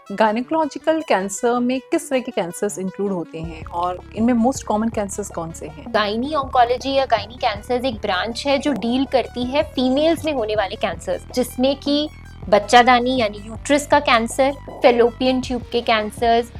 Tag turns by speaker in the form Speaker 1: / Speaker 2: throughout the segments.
Speaker 1: Gynaecological cancer में किस तरह के कैंसर्स इंक्लूड होते हैं और इनमें मोस्ट कॉमन कैंसर्स कौन से हैं?
Speaker 2: गायनी ऑन्कोलॉजी या गायनी कैंसर्स एक ब्रांच है जो डील करती है फीमेल्स में होने वाले कैंसर्स, जिसमें कि बच्चादानी यानी यूट्रस का कैंसर, फेलोपियन ट्यूब के कैंसर्स,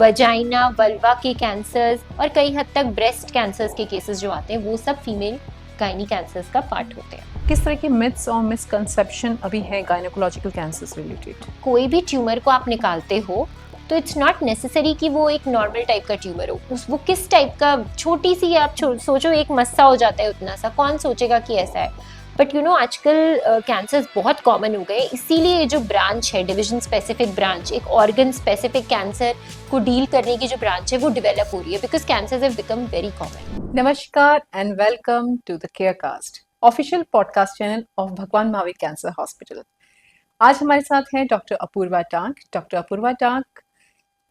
Speaker 2: वजाइना वल्वा के कैंसर्स और कई हद तक ब्रेस्ट कैंसर्स के केसेस जो आते हैं वो सब फीमेल गायनी कैंसर्स का पार्ट होते हैं।
Speaker 1: किस तरह के मिथ्स और मिसकंसेप्शन अभी हैं गायनेकोलॉजिकल कैंसर्स रिलेटेड?
Speaker 2: कोई भी ट्यूमर को आप निकालते हो तो इट्स नॉट नेसेसरी कि वो एक नॉर्मल टाइप का ट्यूमर हो, वो किस टाइप का, छोटी सी आप सोचो एक मस्सा हो जाता है उतना सा, कौन सोचेगा कि ऐसा है। बट आजकल कैंसर्स बहुत कॉमन हो गए, इसीलिए ये जो ब्रांच है, डिवीजन स्पेसिफिक ब्रांच, एक ऑर्गन स्पेसिफिक कैंसर को डील करने की जो ब्रांच है वो डेवलप हो रही है, because cancers have become very common.
Speaker 1: नमस्कार and welcome to the CareCast, official podcast channel of Bhagwan Mahavir cancer hospital. आज हमारे साथ हैं doctor Apurva Tank. Doctor Apurva Tank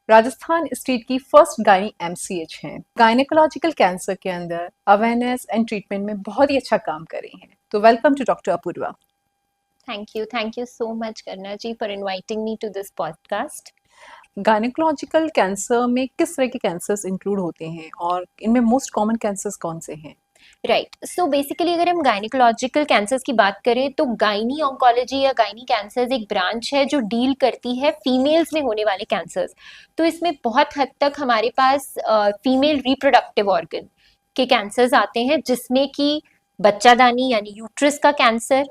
Speaker 1: Rajasthan state की फर्स्ट गायनी एमसीएच हैं। गायनेकोलॉजिकल कैंसर के अंदर अवेयरनेस एंड ट्रीटमेंट में बहुत ही अच्छा काम कर रही हैं। तो welcome to doctor Apurva.
Speaker 2: Thank you so much Karna ji for inviting me to this podcast.
Speaker 1: Gynaecological cancer में किस तरह के कैंसर्स इंक्लूड होते हैं और इनमें मोस्ट कॉमन कैंसर्स कौन से हैं?
Speaker 2: राइट, सो बेसिकली अगर हम गायनिकोलॉजिकल कैंसर्स की बात करें तो गायनी ऑन्कोलॉजी या गायनी कैंसर्स एक ब्रांच है जो डील करती है फीमेल्स में होने वाले कैंसर्स। तो इसमें बहुत हद तक हमारे पास फीमेल रिप्रोडक्टिव ऑर्गन के कैंसर्स आते हैं, जिसमें कि बच्चादानी यानी यूट्रस का कैंसर।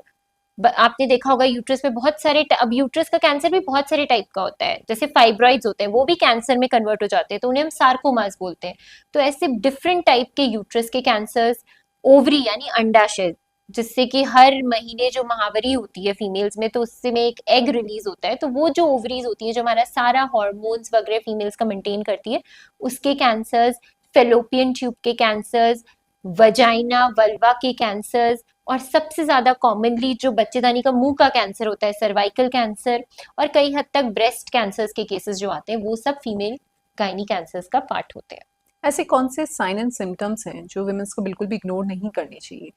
Speaker 2: आपने देखा होगा यूट्रस में बहुत सारे, अब यूट्रस का कैंसर भी बहुत सारे टाइप का होता है, जैसे फाइब्रॉइड्स होते हैं वो भी कैंसर में कन्वर्ट हो जाते हैं, तो उन्हें हम सार्कोमास बोलते हैं। तो ऐसे डिफरेंट टाइप के यूट्रस के कैंसर्स, ओवरी यानी अंडाशय, जिससे कि हर महीने जो महावरी होती है फीमेल्स में, तो उससे में एक एग रिलीज होता है, तो वो जो ओवरीज होती है जो हमारा सारा हॉर्मोन्स वगैरह फीमेल्स का मेंटेन करती है, उसके कैंसर्स, फेलोपियन ट्यूब के कैंसर्स, वजाइना वल्वा के कैंसर्स, और सबसे ज्यादा कॉमनली जो बच्चेदानी का मुंह का कैंसर होता है, सर्वाइकल कैंसर, और कई हद तक ब्रेस्ट कैंसर्स के केसेस जो आते हैं वो सब फीमेल गायनी कैंसर्स का पार्ट होते हैं।
Speaker 1: ऐसे कौन से साइन एंड सिम्टम्स हैं जो वुमेन्स को बिल्कुल भी इग्नोर नहीं करनी चाहिए?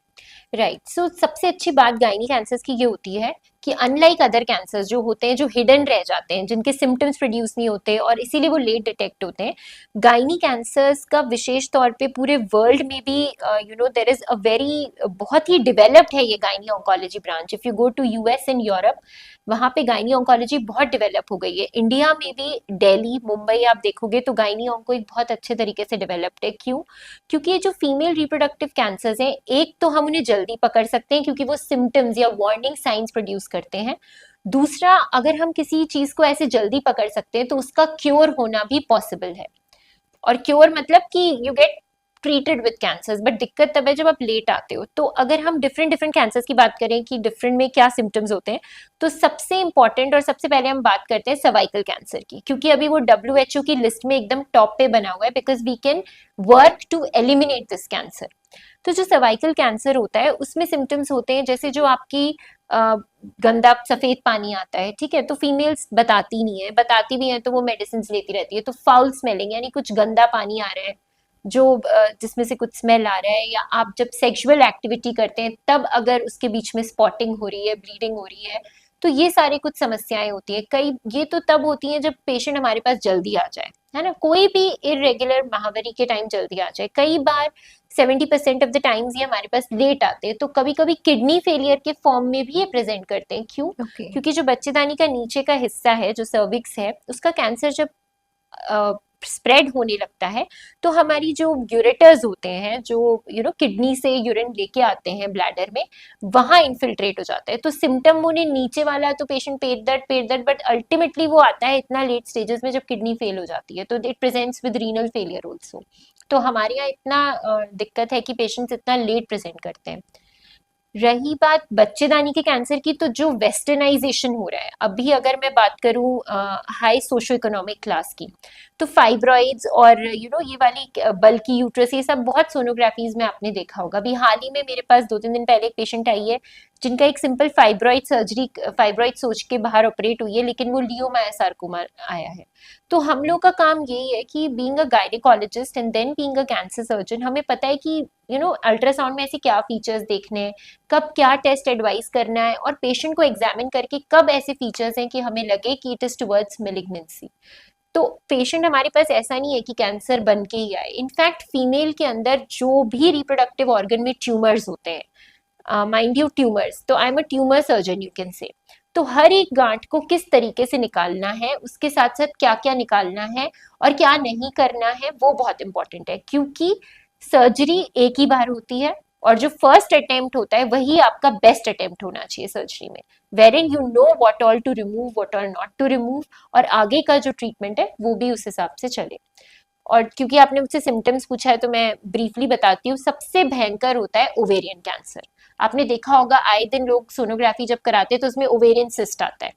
Speaker 2: राइट, सो सबसे अच्छी बात गायनी कैंसर्स की ये होती है कि अनलाइक अदर कैंसर्स जो होते हैं, जो हिडन रह जाते हैं, जिनके सिम्टम्स प्रोड्यूस नहीं होते और इसीलिए वो लेट डिटेक्ट होते हैं, गायनी कैंसर्स का विशेष तौर पे पूरे वर्ल्ड में भी देयर इज अ वेरी, बहुत ही डेवलप्ड है ये gynae oncology branch. If you go to US and Europe, वहां पे गायनी ऑन्कोलॉजी बहुत डेवलप हो गई है। इंडिया में भी दिल्ली, मुंबई आप देखोगे तो गायनी ऑन्को एक बहुत अच्छे तरीके से डेवलप्ड है। क्यों? क्योंकि ये जो फीमेल रिप्रोडक्टिव कैंसर्स हैं, एक तो हम उन्हें जल्दी पकड़ सकते हैं क्योंकि वो सिम्टम्स या वार्निंग साइंस प्रोड्यूस करते हैं। दूसरा, अगर हम किसी चीज को ऐसे जल्दी पकड़ सकते हैं तो उसका क्योर होना भी पॉसिबल है। और क्योर मतलब कि you get treated with cancers, but दिक्कत तब है जब आप लेट आते हो। तो अगर हम डिफरेंट डिफरेंट कैंसर्स की बात करें कि डिफरेंट में क्या सिम्टम्स होते हैं, तो सबसे इंपॉर्टेंट और सबसे पहले हम बात करते हैं सर्वाइकल कैंसर की, क्योंकि अभी वो WHO की लिस्ट में एकदम टॉप पे बना हुआ है, because we can work to eliminate this cancer. तो जो सर्वाइकल कैंसर होता है उसमें सिम्टम्स होते हैं जैसे जो आपकी गंदा सफेद पानी आता है, ठीक है, तो फीमेल्स बताती नहीं है, बताती भी है तो वो मेडिसिन लेती रहती है। तो फाउल स्मेलिंग यानी कुछ गंदा पानी आ रहा है जो जिसमें से कुछ स्मेल आ रहा है, या आप जब सेक्सुअल एक्टिविटी करते हैं तब अगर उसके बीच में स्पॉटिंग हो रही है, ब्लीडिंग हो रही है, तो ये सारी कुछ समस्याएं होती है। कई ये तो तब होती हैं जब पेशेंट हमारे पास जल्दी आ जाए, है ना, कोई भी इरेगुलर महावरी के टाइम जल्दी आ जाए। कई बार 70% ऑफ द टाइम्स ये हमारे पास लेट आते हैं, तो कभी कभी किडनी फेलियर के फॉर्म में भी ये प्रेजेंट करते हैं। क्यों? क्योंकि जो बच्चेदानी का नीचे का हिस्सा है, जो सर्विक्स है, उसका कैंसर जब स्प्रेड होने लगता है तो हमारी जो यूरेटर्स होते हैं, जो किडनी से यूरिन लेके आते हैं ब्लैडर में, वहां इन्फिल्ट्रेट हो जाता है। तो सिम्टम उन्हें नीचे वाला तो पेशेंट पेट दर्द, बट अल्टीमेटली वो आता है इतना लेट स्टेजेस में जब किडनी फेल हो जाती है, तो it presents with renal failure also. तो हमारे यहाँ इतना दिक्कत है कि पेशेंट्स इतना लेट प्रेजेंट करते हैं। रही बात बच्चेदानी के कैंसर की, तो जो वेस्टर्नाइजेशन हो रहा है अभी, अगर मैं बात करूं हाई सोशो इकोनॉमिक क्लास की, तो फाइब्रॉइड्स और ये वाली बल्कि यूट्रस, ये सब बहुत सोनोग्राफीज में आपने देखा होगा। अभी हाल ही में मेरे पास 2-3 दिन पहले एक पेशेंट आई है जिनका एक सिंपल फाइब्रॉइड सर्जरी, फाइब्रॉइड सोच के बाहर ऑपरेट हुई है, लेकिन वो लियोमायोसार्कोमा आया है। तो हम लोग का काम यही है कि being a gynaecologist and then being a cancer surgeon, हमें पता है कि अल्ट्रासाउंड में ऐसे क्या फीचर्स देखने हैं, कब क्या टेस्ट एडवाइस करना है, और पेशेंट को एग्जामिन करके कब ऐसे फीचर्स हैं कि हमें लगे कि इट इज टुवर्ड्स मेलिग्नेंसी। तो पेशेंट हमारे पास ऐसा नहीं है कि कैंसर बन के ही आए। इनफैक्ट फीमेल के अंदर जो भी रिप्रोडक्टिव ऑर्गन में ट्यूमर्स होते हैं, माइंड यू ट्यूमर्स, तो I am a tumour surgeon you can say. तो हर एक गांठ को किस तरीके से निकालना है, उसके साथ साथ क्या क्या निकालना है और क्या नहीं करना है, वो बहुत इंपॉर्टेंट है, क्योंकि सर्जरी एक ही बार होती है और जो फर्स्ट अटेम्प्ट होता है वही आपका बेस्ट अटेम्प्ट होना चाहिए सर्जरी में, wherein you know what all to remove, what all not to remove, और आगे का जो ट्रीटमेंट है वो भी उस हिसाब से चले। और क्योंकि आपने मुझसे सिम्टम्स पूछा है तो मैं ब्रीफली बताती हूँ। सबसे भयंकर होता है ओवेरियन कैंसर। आपने देखा होगा आए दिन लोग सोनोग्राफी जब कराते हैं तो उसमें ओवेरियन सिस्ट आता है।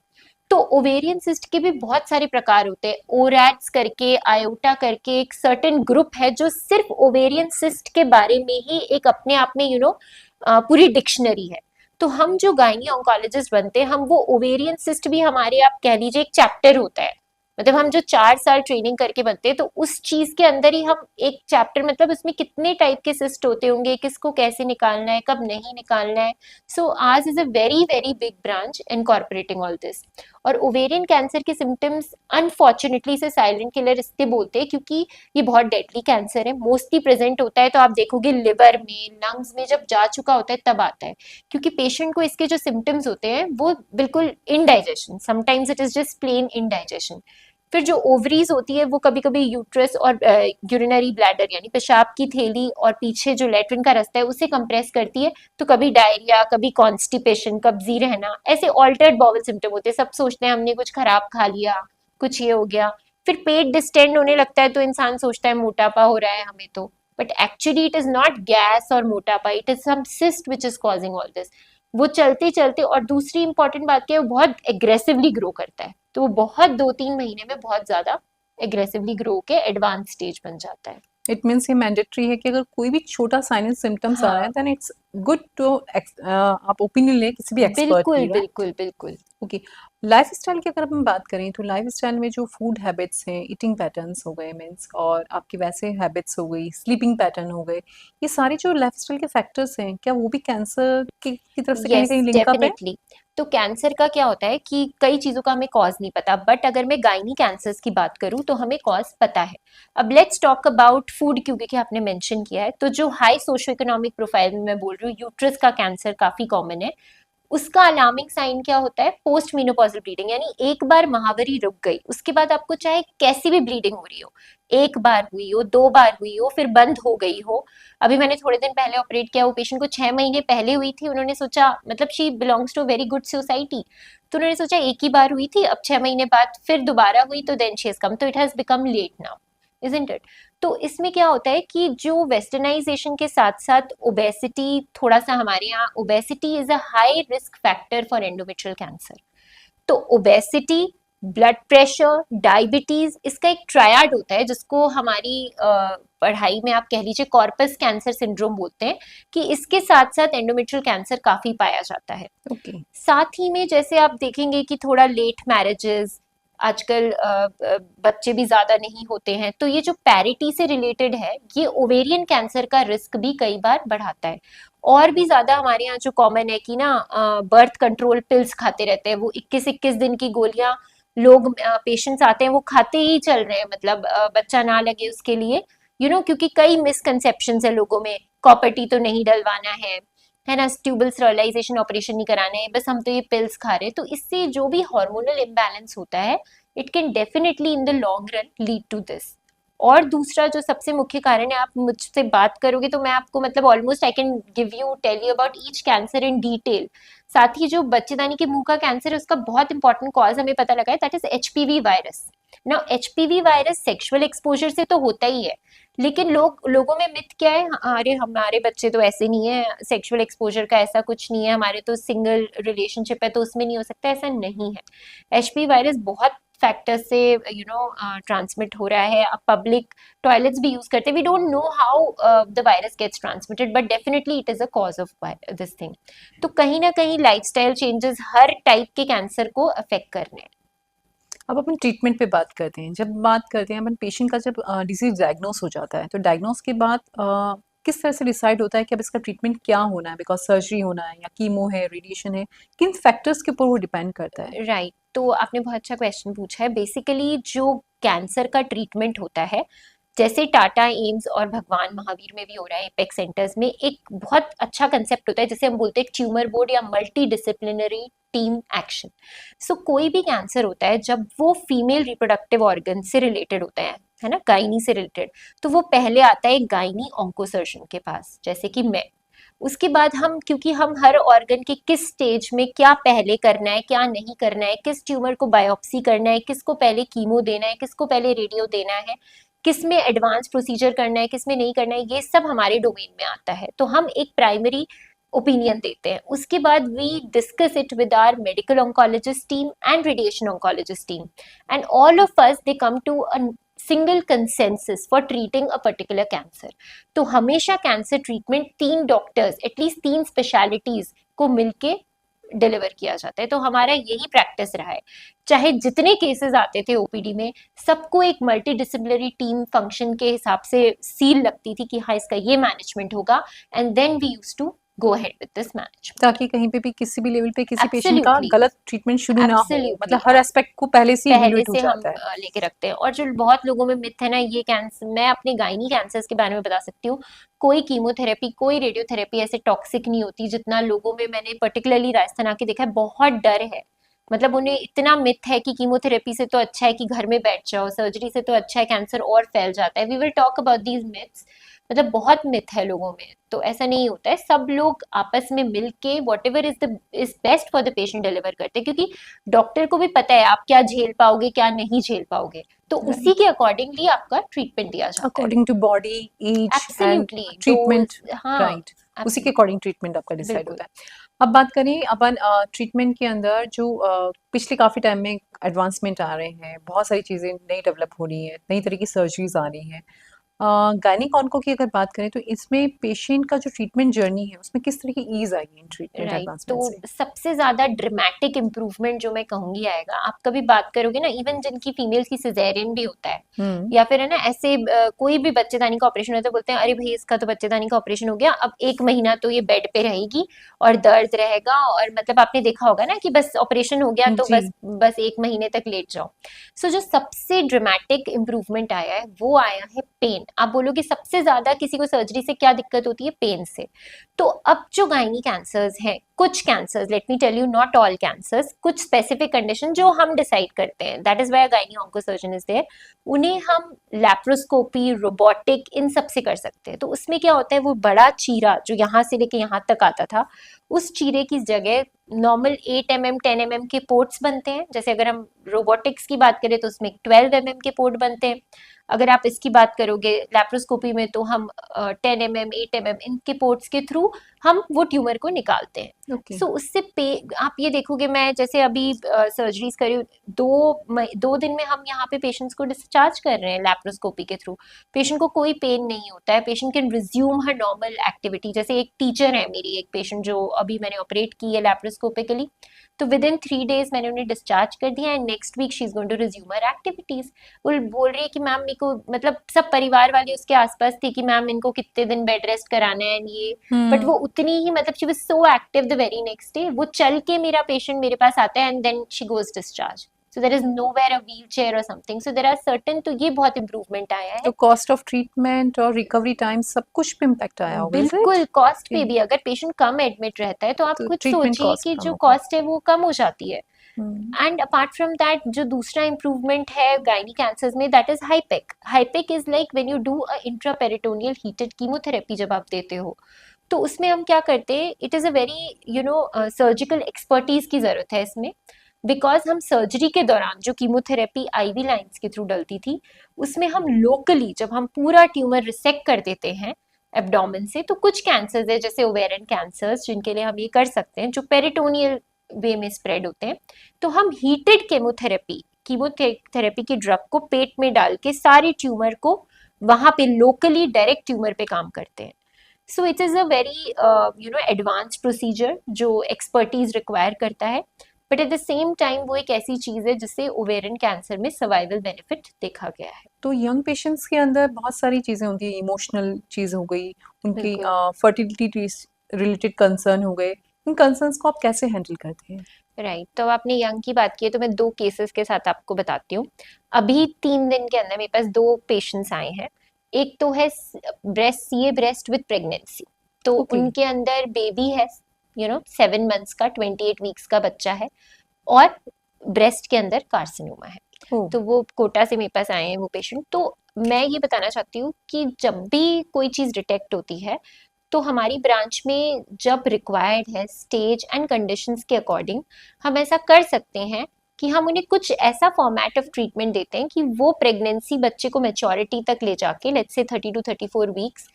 Speaker 2: तो ओवेरियन सिस्ट के भी बहुत सारे प्रकार होते हैं। ओरैट्स करके, आयोटा करके एक सर्टेन ग्रुप है जो सिर्फ ओवेरियन सिस्ट के बारे में ही एक अपने आप में पूरी डिक्शनरी है। तो हम जो गायनी ऑन्कोलॉजिस्ट बनते हैं, हम वो ओवेरियन सिस्ट भी हमारे, आप कह लीजिए, एक चैप्टर होता है। मतलब हम जो 4 साल ट्रेनिंग करके बनते हैं तो उस चीज के अंदर ही हम एक चैप्टर, मतलब उसमें कितने टाइप के सिस्ट होते होंगे, किसको कैसे निकालना है, कब नहीं निकालना है। सो आज is a very very big branch incorporating all this. और ओवेरियन कैंसर के सिम्टम्स अनफॉर्चुनेटली से साइलेंट किलर इसलिए बोलते हैं क्योंकि ये बहुत डेडली कैंसर है। मोस्टली प्रेजेंट होता है तो आप देखोगे लिवर में, लंग्स में जब जा चुका होता है तब आता है, क्योंकि पेशेंट को इसके जो सिम्टम्स होते हैं वो बिल्कुल indigestion, sometimes it is just plain indigestion. फिर जो ओवरीज होती है वो कभी कभी यूट्रस और यूरिनरी ब्लैडर यानी पेशाब की थैली और पीछे जो लेट्रिन का रास्ता है उसे कंप्रेस करती है। तो कभी डायरिया, कभी कॉन्स्टिपेशन, कब्जी रहना, ऐसे ऑल्टर्ड बॉवल सिम्टम होते हैं। सब सोचते हैं हमने कुछ खराब खा लिया, कुछ ये हो गया। फिर पेट डिस्टेंड होने लगता है तो इंसान सोचता है मोटापा हो रहा है हमें तो, but actually it is not gas और मोटापा, it is some cyst which is causing all this. वो चलते चलते, और दूसरी इंपॉर्टेंट बात क्या है, वो बहुत एग्रेसिवली ग्रो करता है। तो वो बहुत 2-3 महीने में बहुत ज्यादा एग्रेसिवली ग्रो के एडवांस स्टेज बन जाता है।
Speaker 1: इट मीन्स ये मैंडेटरी है कि अगर कोई भी छोटा साइनस सिम्टम्स आ रहा है
Speaker 2: हाँ,
Speaker 1: देन इट्स गुड टू आप ओपिनियन लें किसी भी एक्सपर्ट
Speaker 2: बिल्कुल
Speaker 1: की, राइट?
Speaker 2: बिल्कुल बिल्कुल।
Speaker 1: ओके। लाइफस्टाइल की अगर हम बात करें तो लाइफस्टाइल में जो फूड हैबिट्स हैं, ईटिंग पैटर्न्स हो गए मीन्स, और आपकी वैसे हैबिट्स हो गई, स्लीपिंग पैटर्न हो गए, ये सारे जो लाइफस्टाइल के फैक्टर्स हैं क्या वो भी कैंसर की तरफ से कहीं ना
Speaker 2: यस,
Speaker 1: कहीं लिंक अप है?
Speaker 2: डेफिनेटली। तो कैंसर का क्या होता है कि कई चीजों का हमें कॉज नहीं पता, बट अगर मैं गायनी कैंसर्स की बात करूं तो हमें कॉज पता है। अब लेट्स टॉक अबाउट फूड, क्योंकि कि आपने मेंशन किया है। तो जो हाई सोशो इकोनॉमिक प्रोफाइल में मैं बोल रही हूँ, यूट्रस का कैंसर काफी कॉमन है। उसका अलार्मिंग साइन क्या होता है? पोस्ट मेनोपॉजल ब्लीडिंग, यानी एक बार महावरी रुक गई उसके बाद आपको चाहे कैसी भी ब्लीडिंग हो रही हो, एक बार हुई हो, 2 बार हुई हो, फिर बंद हो गई हो। अभी मैंने थोड़े दिन पहले ऑपरेट किया, वो पेशेंट को 6 महीने पहले हुई थी। उन्होंने सोचा, मतलब she belongs to very good society, तो उन्होंने सोचा एक ही बार हुई थी, अब 6 महीने बाद फिर दोबारा हुई, तो देन शी हैज कम, तो it has become late now, isn't it? तो इसमें क्या होता है कि जो वेस्टर्नाइजेशन के साथ साथ ओबेसिटी, थोड़ा सा हमारे यहाँ obesity is a high risk factor for endometrial cancer. तो ओबेसिटी, ब्लड प्रेशर, डायबिटीज, इसका एक ट्रायड होता है जिसको हमारी पढ़ाई में आप कह लीजिए कॉर्पस कैंसर सिंड्रोम बोलते हैं, कि इसके साथ साथ एंडोमेट्रियल कैंसर काफी पाया जाता है।
Speaker 1: ओके।
Speaker 2: साथ ही में जैसे आप देखेंगे कि थोड़ा लेट मैरिजेस, आजकल बच्चे भी ज्यादा नहीं होते हैं, तो ये जो पैरिटी से रिलेटेड है, ये ओवेरियन कैंसर का रिस्क भी कई बार बढ़ाता है। और भी ज्यादा हमारे यहाँ जो कॉमन है कि ना, बर्थ कंट्रोल पिल्स खाते रहते हैं, वो 21-21 दिन की गोलियां लोग, पेशेंट्स आते हैं वो खाते ही चल रहे हैं, मतलब बच्चा ना लगे उसके लिए, क्योंकि कई मिसकंसेप्शन है लोगों में, कॉपर्टी तो नहीं डलवाना है ना, ट्यूबल स्टरलाइजेशन ऑपरेशन नहीं कराना है, बस हम तो ये पिल्स खा रहे हैं। तो इससे जो भी हार्मोनल इम्बैलेंस होता है, it can definitely in the long run lead to this. और दूसरा जो सबसे मुख्य कारण है, आप मुझसे बात करोगे तो मैं आपको, मतलब almost I can give you, tell you about each cancer in detail. साथ ही जो बच्चेदानी के मुंह का कैंसर है उसका बहुत इंपॉर्टेंट कॉज हमें पता लगा है, दैट इज एचपीवी वायरस। ना एचपीवी वायरस सेक्सुअल एक्सपोजर से तो होता ही है, लेकिन लोगों में मिथ क्या है, अरे हमारे बच्चे तो ऐसे नहीं है, सेक्सुअल एक्सपोजर का ऐसा कुछ नहीं है, हमारे तो सिंगल रिलेशनशिप है तो उसमें नहीं हो सकता, ऐसा नहीं है। एचपीवी वायरस बहुत फैक्टर से ट्रांसमिट हो रहा है. अब पब्लिक टॉयलेट्स भी यूज करते हैं. We don't know how the virus gets transmitted, but definitely it is a cause of this thing. तो कहीं ना कहीं लाइफस्टाइल चेंजेस हर टाइप के कैंसर को अफेक्ट कर रहे हैं.
Speaker 1: अब अपन ट्रीटमेंट पे बात करते हैं। जब बात करते हैं अपन पेशेंट का, जब डिजीज डायग्नोस हो जाता है तो डायग्नोस के बाद किस तरह से डिसाइड होता है कि अब इसका ट्रीटमेंट क्या होना है, बिकॉज सर्जरी होना है या कीमो है, रेडिएशन है, किन फैक्टर्स के ऊपर वो डिपेंड करता है?
Speaker 2: राइट. तो आपने बहुत अच्छा क्वेश्चन पूछा है. बेसिकली जो कैंसर का ट्रीटमेंट होता है, जैसे टाटा एम्स और भगवान महावीर में भी हो रहा है, एपेक्स सेंटर्स में एक बहुत अच्छा कंसेप्ट होता है जिसे हम बोलते हैं ट्यूमर बोर्ड या मल्टी डिसिप्लिनरी टीम एक्शन. सो कोई भी कैंसर होता है जब वो फीमेल रिप्रोडक्टिव ऑर्गन से रिलेटेड होता है ना, गायनी से रिलेटेड, तो वो पहले आता है एक गायनी ऑन्कोसर्जन के पास, जैसे कि मैं. उसके बाद हम, क्योंकि हम हर ऑर्गन के किस स्टेज में क्या पहले करना है, क्या नहीं करना है, किस ट्यूमर को बायोप्सी करना है, किसको पहले कीमो देना है, किसको पहले रेडियो देना है, किस में एडवांस प्रोसीजर करना है, किस में नहीं करना है, ये सब हमारे डोमेन में आता है. तो हम एक प्राइमरी ओपिनियन देते हैं. उसके बाद we discuss it with our medical oncologist team and radiation oncologist team, and all of us they come to a single consensus for treating a particular cancer. तो हमेशा cancer treatment 3 doctors, at least 3 specialities को मिलके deliver किया जाता है. तो हमारा यही प्रैक्टिस रहा है. चाहे जितने केसेस आते थे ओपीडी में, सबको एक मल्टी डिसिप्लिनरी टीम फंक्शन के हिसाब से सील लगती थी कि हाँ इसका ये मैनेजमेंट होगा, and then we used to go ahead with this management.
Speaker 1: ताकि कहीं पे भी किसी भी लेवल पे किसी पेशेंट का
Speaker 2: Absolutely.
Speaker 1: गलत ट्रीटमेंट शुरू ना हो,
Speaker 2: Absolutely.
Speaker 1: मतलब हर एस्पेक्ट को पहले से
Speaker 2: पहले
Speaker 1: इवेल्युएट हो
Speaker 2: से हम
Speaker 1: जाता है.
Speaker 2: लेके रखते हैं. और जो बहुत लोगों में मिथ है ना, ये कैंसर, मैं अपने गायनी कैंसर्स के बारे में बता सकती हूँ, कोई कीमोथेरेपी, कोई रेडियोथेरेपी ऐसे टॉक्सिक नहीं होती जितना लोगों में मैंने पर्टिकुलरली राजस्थान आके देखा है. बहुत डर है. मतलब उन्हें इतना मिथ है कि कीमोथेरेपी से तो अच्छा है कि घर में बैठ जाओ, सर्जरी से तो अच्छा है कैंसर और फैल जाता है. We will talk about these myths. मतलब बहुत मिथ है लोगों में. तो ऐसा नहीं होता है. सब लोग आपस में मिलके what ever is best for the patient deliver करते हैं, क्योंकि डॉक्टर को भी पता है आप क्या झेल पाओगे, क्या नहीं झेल पाओगे. तो उसी के अकॉर्डिंगली आपका ट्रीटमेंट दिया जाता है.
Speaker 1: According to body, age and
Speaker 2: absolutely.
Speaker 1: Treatment.
Speaker 2: हाँ,
Speaker 1: राइट. उसी के
Speaker 2: absolutely.
Speaker 1: अकॉर्डिंग ट्रीटमेंट आपका डिसाइड
Speaker 2: बिल्कुल.
Speaker 1: होता है. अब बात करें अपन ट्रीटमेंट के अंदर जो पिछले काफ़ी टाइम में एडवांसमेंट आ रहे हैं, बहुत सारी चीज़ें नई डेवलप हो रही हैं, नई तरह की सर्जरीज आ रही हैं. गायनिक ऑन्को की अगर बात करें तो इसमें पेशेंट का जो ट्रीटमेंट जर्नी है उसमें किस तरह की ईज आएगी इन ट्रीटमेंट
Speaker 2: राइट.
Speaker 1: एडवांसमेंट
Speaker 2: तो
Speaker 1: से?
Speaker 2: सबसे ज्यादा ड्रामेटिक इम्प्रूवमेंट जो मैं कहूंगी आएगा, आप कभी बात करोगे ना, इवन जिनकी फीमेल्स की सिजेरियन भी होता है, या फिर है ना ऐसे कोई भी बच्चेदानी का ऑपरेशन होता है, बोलते हैं अरे भाई इसका तो बच्चेदानी का ऑपरेशन हो गया, अब 1 महीना तो ये बेड पे रहेगी और दर्द रहेगा, और मतलब आपने देखा होगा ना कि बस ऑपरेशन हो गया तो
Speaker 1: जी.
Speaker 2: बस बस 1 महीने तक लेट जाओ. सो जो सबसे ड्रामेटिक इम्प्रूवमेंट आया है वो आया है पेन. आप बोलोगे सबसे ज्यादा किसी को सर्जरी से क्या दिक्कत होती है? पेन से. तो अब जो गायनी कैंसर्स हैं, कुछ cancers, let me tell you, not all cancers, कुछ स्पेसिफिक कंडीशन जो हम डिसाइड करते हैं, that is why gynae oncosurgeon is there, उन्हें हम लैप्रोस्कोपी, रोबोटिक, इन सब से कर सकते हैं. तो उसमें क्या होता है, वो बड़ा चीरा जो यहाँ से लेके यहाँ तक आता था, उस चीरे की जगह नॉर्मल 8 mm 10 mm के पोर्ट्स बनते हैं. जैसे अगर हम रोबोटिक्स की बात करें तो उसमें 12 mm के पोर्ट बनते हैं. अगर आप इसकी बात करोगे लैप्रोस्कोपी में, तो हम 10 mm 8 mm इनके पोर्ट्स के थ्रू हम वो ट्यूमर को निकालते हैं.
Speaker 1: Okay.
Speaker 2: सो उससे आप ये देखोगे, मैं जैसे अभी सर्जरीज करी, 2 दिन में हम यहाँ पे पेशेंट्स को डिस्चार्ज कर रहे हैं लैप्रोस्कोपी के थ्रू. पेशेंट को कोई पेन नहीं होता है. Patient can resume her normal activity. जैसे एक टीचर है मेरी, एक पेशेंट जो अभी मैंने ऑपरेट की है लैप्रोस्कोपिकली, तो विद इन 3 days मैंने उन्हें डिस्चार्ज कर दिया, and next week she is going to resume her activities. वो बोल रही है कि मैम मेरे को, मतलब सब परिवार वाले उसके आसपास थे कि मैम इनको कितने दिन बेड रेस्ट कराना है ये, बट वो उतनी ही, मतलब she was so active the very next day. वो चल के मेरा पेशेंट मेरे पास आता है, and then she goes discharge. So there is nowhere a wheelchair और something. So there are certain, तो ये बहुत इंप्रूवमेंट आया है.
Speaker 1: तो कॉस्ट ऑफ ट्रीटमेंट और रिकवरी टाइम सब कुछ पे इम्पैक्ट आया होगा, is it?
Speaker 2: बिल्कुल. कॉस्ट पे
Speaker 1: Okay.
Speaker 2: भी, अगर पेशेंट कम एडमिट रहता है तो आप
Speaker 1: तो
Speaker 2: खुद
Speaker 1: treatment
Speaker 2: सोचिए
Speaker 1: cost
Speaker 2: कि
Speaker 1: कम
Speaker 2: जो
Speaker 1: होगा.
Speaker 2: कॉस्ट है वो कम हो जाती है. एंड अपार्ट फ्रॉम दैट, जो दूसरा इम्प्रूवमेंट है गायनी कैंसर्स में, that is हाईपेक. हाईपेक is like when you do a intraperitoneal heated chemotherapy. जब आप देते हो तो उसमें हम क्या करते हैं, it is a very surgical expertise की जरूरत है इसमें, बिकॉज हम सर्जरी के दौरान जो कीमोथेरेपी आईवी लाइंस के थ्रू डलती थी, उसमें हम लोकली जब हम पूरा ट्यूमर रिसेक्ट कर देते हैं एब्डोमेन से, तो कुछ कैंसर्स है जैसे ओवेरियन कैंसर्स जिनके लिए हम ये कर सकते हैं, जो पेरिटोनियल वे में स्प्रेड होते हैं, तो हम हीटेड केमोथेरेपी कीमोथेरेपी की ड्रग को पेट में डाल के सारे ट्यूमर को वहां पे लोकली डायरेक्ट ट्यूमर पे काम करते हैं. So it is a very advance procedure जो एक्सपर्टीज रिक्वायर करता है, but at the same time वो एक ऐसी चीज़ है जिससे ओवेरियन कैंसर में सर्वाइवल बेनिफिट देखा गया है.
Speaker 1: तो यंग पेशेंट्स के अंदर बहुत सारी चीज़ें होती हैं, इमोशनल चीज़ हो गई, उनकी
Speaker 2: बिल्कुल.
Speaker 1: फर्टिलिटी रिलेटेड कंसर्न हो गए, इन कंसर्न्स को आप कैसे हैंडल करते हैं?
Speaker 2: राइट, तो आपने यंग की बात की है तो मैं 2 केसेस के साथ आपको बताती हूँ. अभी 3 दिन के अंदर मेरे पास 2 पेशेंट्स आए हैं. एक तो है ब्रेस्ट विद प्रेगनेंसी. तो
Speaker 1: ओके।
Speaker 2: उनके अंदर बेबी है, 7 मंथ्स का, 28 वीक्स का बच्चा है, और ब्रेस्ट के अंदर कार्सिनोमा है.
Speaker 1: ओह!
Speaker 2: तो वो कोटा से मेरे पास आए हैं वो पेशेंट. तो मैं ये बताना चाहती हूँ कि जब भी कोई चीज़ डिटेक्ट होती है तो हमारी ब्रांच में जब रिक्वायर्ड है स्टेज एंड कंडीशंस के अकॉर्डिंग हम ऐसा कर सकते हैं कि हम उन्हें कुछ ऐसा फॉर्मेट ऑफ ट्रीटमेंट देते हैं कि वो प्रेगनेंसी बच्चे को मैच्योरिटी तक ले जाके, लेट्स से 30 to 34 वीक्स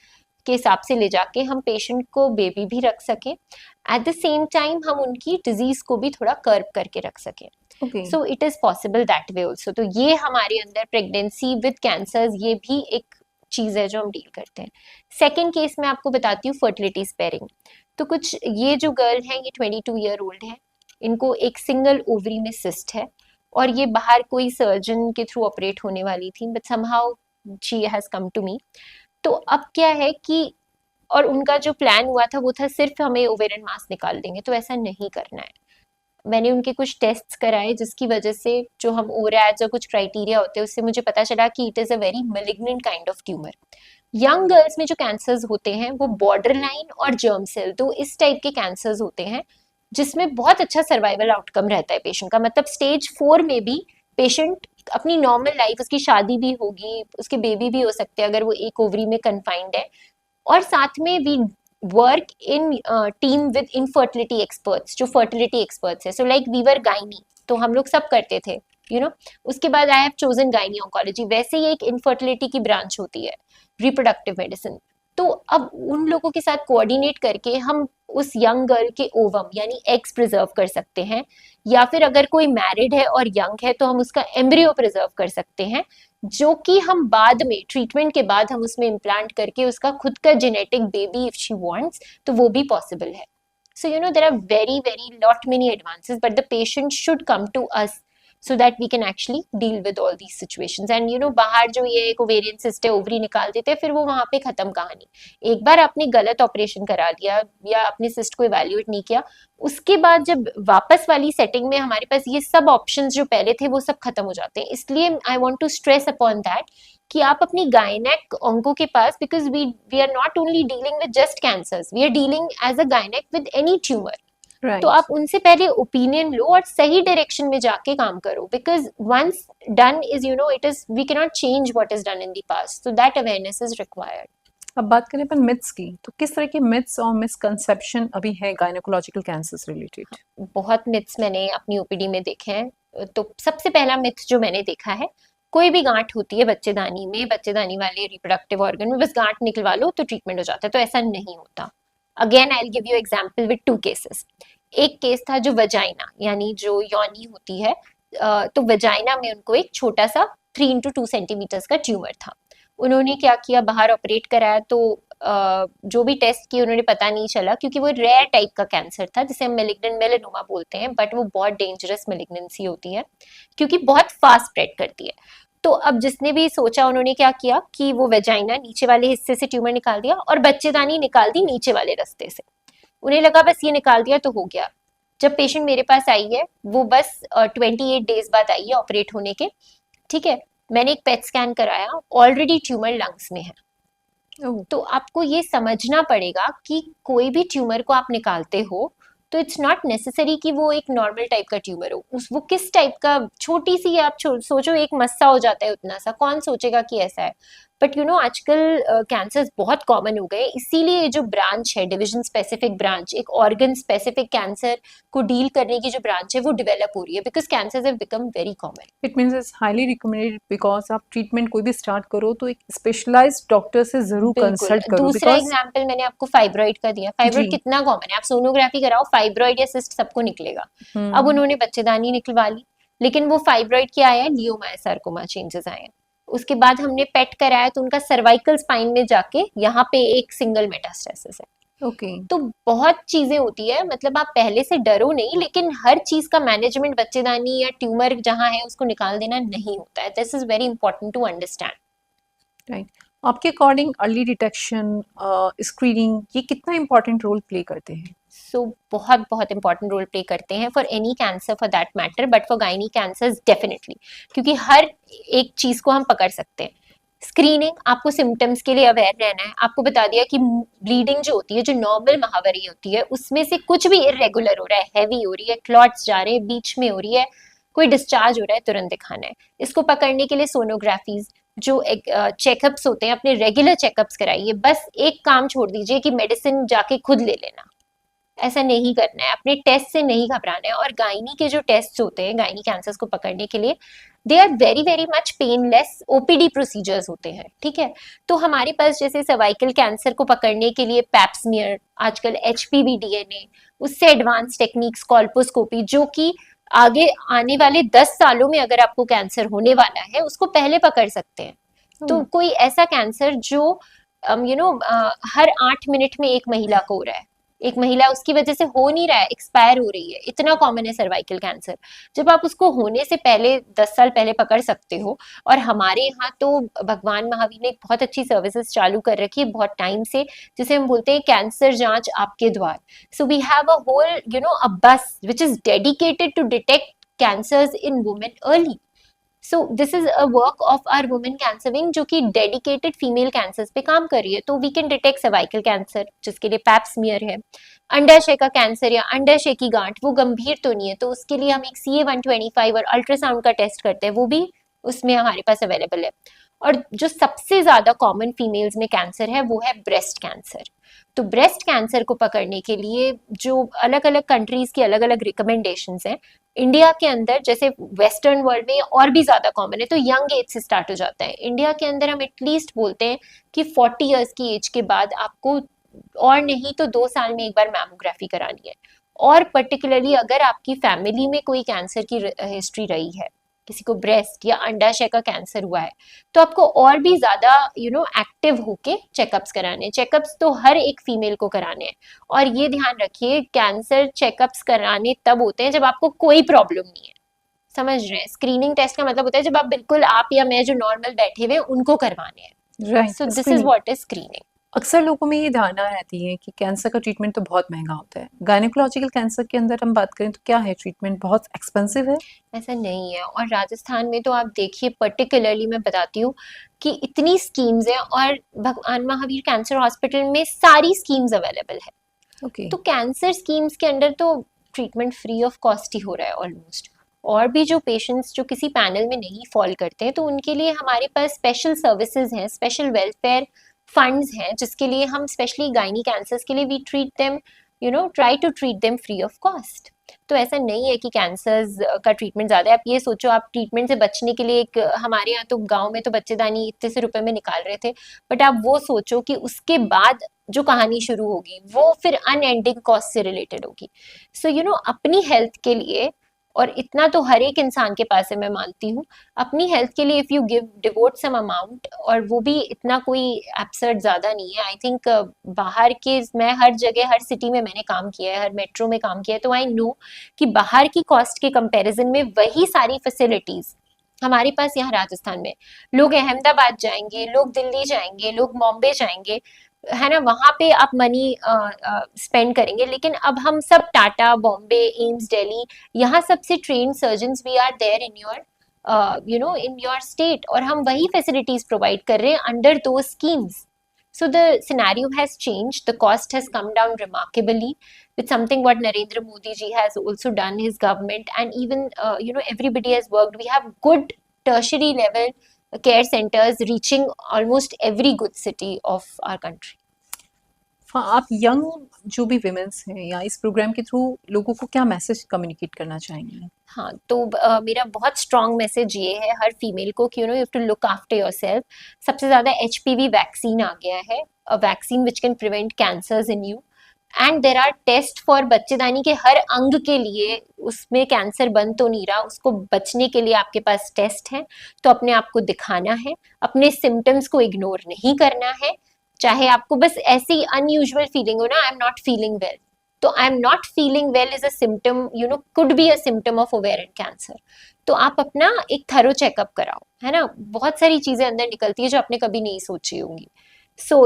Speaker 2: के हिसाब से ले जाके हम पेशेंट को बेबी भी रख सकें. एट द सेम टाइम हम उनकी डिजीज को भी थोड़ा कर्व करके रख सकें.
Speaker 1: Okay.
Speaker 2: So it is possible that way also. तो ये हमारे अंदर प्रेगनेंसी विद कैंसर्स, ये भी एक चीज है जो हम डील करते हैं. सेकेंड केस में आपको बताती हूँ फर्टिलिटी स्पेयरिंग. तो कुछ ये जो गर्ल है ये 22 ईयर ओल्ड है. इनको एक सिंगल ओवरी में सिस्ट है और ये बाहर कोई सर्जन के थ्रू ऑपरेट होने वाली थी, but somehow she has come to me. तो अब क्या है कि, और उनका जो प्लान हुआ था वो था सिर्फ हमें ओवेरियन मास निकाल देंगे, तो ऐसा नहीं करना है. मैंने उनके कुछ टेस्ट्स कराए जिसकी वजह से जो हम ओरैड्स और कुछ क्राइटेरिया होते हैं उससे मुझे पता चला कि it is a very malignant kind of tumour. Young girls में जो कैंसर्स होते हैं वो बॉर्डर लाइन और जर्म सेल, तो इस टाइप के कैंसर्स होते हैं जिसमें बहुत अच्छा सर्वाइवल आउटकम रहता है पेशेंट का. मतलब स्टेज 4 में भी पेशेंट अपनी नॉर्मल लाइफ, उसकी शादी भी होगी, उसके बेबी भी हो सकते हैं अगर वो एक ओवरी में कन्फाइंड है. और साथ में we work in team with infertility experts जो फर्टिलिटी एक्सपर्ट्स है. So like we were gynae, तो हम लोग सब करते थे, उसके बाद I have chosen gynae oncology. वैसे ही एक इनफर्टिलिटी की ब्रांच होती है, रिप्रोडक्टिव मेडिसिन. तो अब उन लोगों के साथ कोऑर्डिनेट करके हम उस यंग गर्ल के ओवम यानी एग्स प्रिजर्व कर सकते हैं, या फिर अगर कोई मैरिड है और यंग है तो हम उसका एम्ब्रियो प्रिजर्व कर सकते हैं, जो कि हम बाद में ट्रीटमेंट के बाद हम उसमें इम्प्लांट करके उसका खुद का genetic baby if she wants तो वो भी पॉसिबल है. So there are very very lot many advances, but the patient should come to us so that we can actually deal with all these situations. And बाहर जो ये एक ovarian cyst है, ovary निकाल देते हैं, फिर वो वहां पे खत्म कहानी. एक बार आपने गलत ऑपरेशन करा दिया या अपने सिस्ट को इवेल्युएट नहीं किया, उसके बाद जब वापस वाली सेटिंग में हमारे पास ये सब ऑप्शंस जो पहले थे वो सब खत्म हो जाते हैं. इसलिए I want to stress upon that कि आप अपनी गायनेक ऑन्को के पास, because we are not only dealing with just cancers, we are dealing as a gynaec with any tumour.
Speaker 1: Right.
Speaker 2: तो आप उनसे पहले ओपिनियन लो और सही डायरेक्शन में जाके काम करो, because once done is it is we can not change what is done in the past, so that awareness is required.
Speaker 1: अब बात करें अपन मिथ्स की, तो किस तरह के मिथ्स और मिसकंसेप्शन अभी है गायनेकोलॉजिकल कैंसर से रिलेटेड?
Speaker 2: बहुत मिथ्स मैंने अपनी ओपीडी में देखे हैं. तो सबसे पहला मिथ जो मैंने देखा है, कोई भी गांठ होती है बच्चेदानी में, बच्चेदानी वाले रिप्रोडक्टिव ऑर्गन में, बस गांठ निकलवा लो तो ट्रीटमेंट हो जाता है. तो ऐसा नहीं होता. Again I will give you example with 2 cases. एक केस था जो वजाइना यानी जो योनी होती है, तो वजाइना में उनको एक छोटा सा 3 into 2 सेंटीमीटर्स का ट्यूमर था. उन्होंने क्या किया, बाहर ऑपरेट कराया, तो जो भी टेस्ट किए उन्होंने पता नहीं चला, क्योंकि वो रेयर टाइप का कैंसर था जिसे हम मेलिग्नेंट मेलानोमा बोलते हैं, बट वो बहुत डेंजरस मेलिग्नेंसी होती है क्योंकि बहुत फास्ट स्प्रेड करती है. तो अब जिसने भी सोचा उन्होंने क्या किया कि वो वेजाइना नीचे वाले हिस्से से ट्यूमर निकाल दिया और बच्चेदानी निकाल दी नीचे वाले रास्ते से. उन्हें लगा बस ये निकाल दिया तो हो गया. जब पेशेंट मेरे पास आई है वो बस 28 डेज बाद आई है ऑपरेट होने के. ठीक है, मैंने एक पेट स्कैन कराया, ऑलरेडी ट्यूमर लंग्स में है. तो आपको ये समझना पड़ेगा कि कोई भी ट्यूमर को आप निकालते हो तो इट्स नॉट नेसेसरी कि वो एक नॉर्मल टाइप का ट्यूमर हो. वो किस टाइप का, छोटी सी आप सोचो एक मस्सा हो जाता है उतना सा, कौन सोचेगा कि ऐसा है. बट आजकल कैंसर्स बहुत कॉमन हो गए, इसीलिए जो ब्रांच है डिवीजन स्पेसिफिक ब्रांच, एक ऑर्गन स्पेसिफिक कैंसर को डील करने की जो ब्रांच है वो डेवलप हो रही है, because cancers have become very common.
Speaker 1: It means it's highly recommended, because आप ट्रीटमेंट कोई भी स्टार्ट करो तो एक स्पेशलाइज्ड डॉक्टर से जरूर कंसल्ट करो.
Speaker 2: दूसरा एग्जांपल मैंने आपको फाइब्रॉइड का दिया. फाइब्रॉइड कितना कॉमन है, आप सोनोग्राफी कराओ, फाइब्रॉइड या सिस्ट सबको निकलेगा. अब उन्होंने बच्चेदानी निकलवा ली, लेकिन वो फाइब्रॉइड क्या आया, लियोमायोसार्कोमा चेंजेस आए हैं। उसके बाद हमने पेट कराया तो उनका सर्वाइकल स्पाइन में जाके यहाँ पे एक सिंगल मेटास्टेसिस है।
Speaker 1: ओके।
Speaker 2: तो बहुत चीजें होती है, मतलब आप पहले से डरो नहीं, लेकिन हर चीज का मैनेजमेंट बच्चेदानी या ट्यूमर जहां है उसको निकाल देना नहीं होता है। This is very important to understand.
Speaker 1: Right. आपके अकॉर्डिंग अर्ली डिटेक्शन, स्क्रीनिंग, ये कितना इम्पोर्टेंट रोल प्ले करते हैं?
Speaker 2: सो बहुत बहुत इंपॉर्टेंट रोल प्ले करते हैं for any cancer for that matter, but for gynae cancers definitely, क्योंकि हर एक चीज को हम पकड़ सकते हैं। स्क्रीनिंग, आपको सिम्टम्स के लिए अवेयर रहना है। आपको बता दिया कि ब्लीडिंग जो होती है, जो नॉर्मल महावरी होती है, उसमें से कुछ भी इरेगुलर हो रहा है, हैवी हो रही है, क्लॉट्स जा रहे हैं, बीच में हो रही है, कोई डिस्चार्ज हो रहा है, तुरंत दिखाना है। इसको पकड़ने के लिए सोनोग्राफीज, जो चेकअप्स होते हैं, अपने रेगुलर चेकअप्स कराइए। बस एक काम छोड़ दीजिए कि मेडिसिन जाके खुद ले लेना, ऐसा नहीं करना है। अपने टेस्ट से नहीं घबराना है। और गायनी के जो टेस्ट होते हैं गायनी कैंसर्स को पकड़ने के लिए, they are very very much painless OPD procedures होते हैं, ठीक है। तो हमारे पास जैसे सर्वाइकल कैंसर को पकड़ने के लिए पैप्समियर, आजकल एचपीवी डीएनए, उससे एडवांस टेक्निक्स कॉल्पोस्कोपी, जो कि आगे आने वाले 10 सालों में अगर आपको कैंसर होने वाला है उसको पहले पकड़ सकते हैं। तो कोई ऐसा कैंसर जो हर 8 मिनट में एक महिला को हो रहा है, एक महिला उसकी वजह से हो नहीं रहा है, एक्सपायर हो रही है, इतना कॉमन है सर्वाइकल कैंसर। जब आप उसको होने से पहले 10 साल पहले पकड़ सकते हो, और हमारे यहाँ तो भगवान महावीर ने एक बहुत अच्छी सर्विसेज चालू कर रखी है बहुत टाइम से, जिसे हम बोलते हैं कैंसर जांच आपके द्वार। So we have a whole a bus which is dedicated to detect cancers in women early. So this is a work of our women cancer wing, जो कि डेडिकेटेड फीमेल कैंसर्स पे काम कर रही है। तो we can detect cervical cancer, जिसके लिए पैप्समियर है। अंडाशय का कैंसर या अंडाशय की गांठ, वो गंभीर तो नहीं है, तो उसके लिए हम एक CA-125 और अल्ट्रासाउंड का टेस्ट करते हैं, वो भी उसमें हमारे पास अवेलेबल है। और जो सबसे ज्यादा कॉमन फीमेल्स में कैंसर है वो है ब्रेस्ट कैंसर। तो ब्रेस्ट कैंसर को पकड़ने के लिए जो अलग अलग कंट्रीज की अलग अलग रिकमेंडेशंस हैं, इंडिया के अंदर जैसे वेस्टर्न वर्ल्ड में और भी ज्यादा कॉमन है, तो यंग एज से स्टार्ट हो जाता है। इंडिया के अंदर हम एटलीस्ट बोलते हैं कि 40 इयर्स की एज के बाद आपको, और नहीं तो 2 साल में एक बार मैमोग्राफी करानी है। और पर्टिकुलरली अगर आपकी फैमिली में कोई कैंसर की हिस्ट्री रही है, किसी को ब्रेस्ट या अंडाशय का कैंसर हुआ है, तो आपको और भी ज्यादा एक्टिव होके चेकअप्स कराने। चेकअप्स तो हर एक फीमेल को कराने हैं। और ये ध्यान रखिए, कैंसर चेकअप्स कराने तब होते हैं जब आपको कोई प्रॉब्लम नहीं है, समझ रहे हैं। स्क्रीनिंग टेस्ट का मतलब होता है जब आप बिल्कुल, आप या मैं जो नॉर्मल बैठे हुए हैं उनको करवाने हैं।
Speaker 1: Right.
Speaker 2: So this is what is screening.
Speaker 1: अक्सर लोगों में ये धारणा रहती है कि कैंसर का ट्रीटमेंट तो बहुत महंगा होता है। गायनेकोलॉजिकल कैंसर के अंदर हम बात करें तो क्या है, ट्रीटमेंट बहुत एक्सपेंसिव है?
Speaker 2: ऐसा नहीं है। और राजस्थान में तो आप देखिए, पर्टिकुलरली मैं बताती हूँ कि इतनी स्कीम्स हैं, और भगवान महावीर कैंसर हॉस्पिटल में सारी स्कीम्स अवेलेबल है।
Speaker 1: ओके।
Speaker 2: तो कैंसर स्कीम्स के अंदर तो ट्रीटमेंट फ्री ऑफ कॉस्ट ही हो रहा है ऑलमोस्ट। और भी जो पेशेंट्स जो किसी पैनल में नहीं फॉल करते हैं, तो उनके लिए हमारे पास स्पेशल सर्विसेज हैं, स्पेशल वेलफेयर फंड्स हैं, जिसके लिए हम स्पेशली गायनी कैंसर्स के लिए we treat them, try to treat them free of cost. तो ऐसा नहीं है कि कैंसर्स का ट्रीटमेंट ज्यादा है। आप ये सोचो, आप ट्रीटमेंट से बचने के लिए, एक हमारे यहाँ तो गांव में तो बच्चेदानी इतने से रुपए में निकाल रहे थे, बट आप वो सोचो कि उसके बाद जो कहानी शुरू होगी वो फिर अनएंडिंग कॉस्ट से रिलेटेड होगी। सो अपनी हेल्थ के लिए, और इतना तो हर एक इंसान के पास है, मैं मानती हूँ, अपनी हेल्थ के लिए if you give devote some amount, और वो भी इतना कोई एब्सर्ड ज्यादा नहीं है। आई थिंक बाहर के, मैं हर जगह हर सिटी में मैंने काम किया है, हर मेट्रो में काम किया है, तो आई नो कि बाहर की कॉस्ट के कंपैरिजन में वही सारी फैसिलिटीज हमारे पास यहाँ राजस्थान में, लोग अहमदाबाद जाएंगे, लोग दिल्ली जाएंगे, लोग बॉम्बे जाएंगे, है ना, वहां पे आप मनी स्पेंड करेंगे। लेकिन अब हम सब टाटा, बॉम्बे, एम्स, दिल्ली, यहाँ सबसे train surgeons we are there in your in your state, और हम वही फैसिलिटीज प्रोवाइड कर रहे हैं अंडर दो schemes. So the scenario has changed. The cost has come down remarkably. It's something what Narendra Modi ji has also done, his government, and even everybody has worked. We have good tertiary level care centers reaching almost every good city of our country.
Speaker 1: हाँ, आप young जो भी women's हैं या इस programme के through लोगों को क्या मैसेज कम्युनिकेट करना चाहेंगे?
Speaker 2: हाँ, तो मेरा बहुत स्ट्रॉन्ग मैसेज ये है हर फीमेल को कि you have to look after yourself. सबसे ज्यादा HPV वैक्सीन आ गया है, a vaccine which can prevent cancers in you. And there are test for बच्चेदानी के हर अंग के लिए, उसमें कैंसर बन तो नहीं रहा, उसको बचने के लिए आपके पास टेस्ट है। तो अपने आप को दिखाना है, अपने सिम्टम्स को इग्नोर नहीं करना है। चाहे आपको बस ऐसी अनयूजुअल फीलिंग हो ना, I am not feeling well, तो I am not feeling well is a symptom, could be a symptom of ovarian cancer. तो आप अपना एक थरो चेकअप कराओ, है ना। बहुत सारी चीजें अंदर निकलती है जो आपने कभी नहीं सोची होंगी। So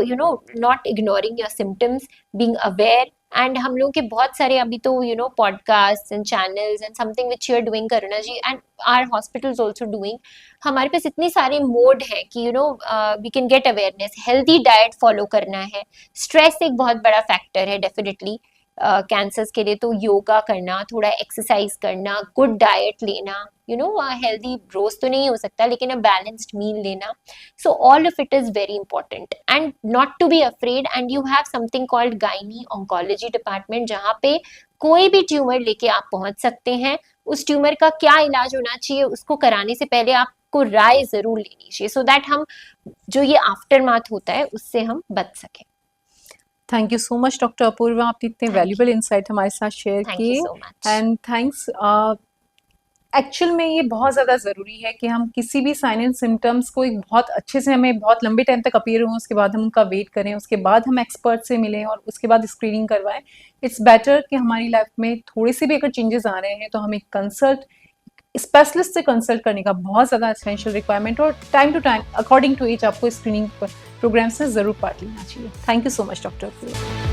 Speaker 2: not ignoring your symptoms, being aware. And हम लोग के बहुत सारे अभी तो podcast and channels and something which you are doing Karuna ji and our hospitals also doing, हमारे पास इतनी सारे मोड है कि we can get awareness. Healthy diet follow करना है, स्ट्रेस एक बहुत बड़ा फैक्टर है डेफिनेटली कैंसर्स के लिए, तो योगा करना, थोड़ा एक्सरसाइज करना, गुड डाइट लेना, हेल्दी रोज तो नहीं हो सकता लेकिन अ बैलेंस्ड मील लेना। So all of it is very important and not to be afraid. And you have something called gynae oncology department, जहाँ पे कोई भी ट्यूमर लेके आप पहुंच सकते हैं। उस ट्यूमर का क्या इलाज होना चाहिए उसको कराने से पहले आपको राय जरूर लेनी चाहिए, सो दैट हम जो ये आफ्टर माथ होता है उससे हम बच सकें।
Speaker 1: Thank you so much doctor Apurva, आपने इतने वैल्यूबल इंसाइट हमारे साथ शेयर
Speaker 2: थैंक यू
Speaker 1: किए।
Speaker 2: So much.
Speaker 1: And thanks. Actual में ये बहुत ज़्यादा ज़रूरी है कि हम किसी भी साइन एंड सिम्टम्स को एक बहुत अच्छे से, हमें बहुत लंबे टाइम तक अपीयर हों, उसके बाद हम उनका वेट करें, उसके बाद हम एक्सपर्ट से मिलें और उसके बाद स्क्रीनिंग करवाएं। इट्स बेटर कि हमारी लाइफ में थोड़ी सी भी अगर चेंजेस आ रहे हैं तो हमें कंसल्ट, स्पेशलिस्ट से कंसल्ट करने का बहुत ज़्यादा एसेंशियल रिक्वायरमेंट, और time to time according to age आपको स्क्रीनिंग प्रोग्राम्स में ज़रूर पार्ट लेना चाहिए। Thank you so much doctor.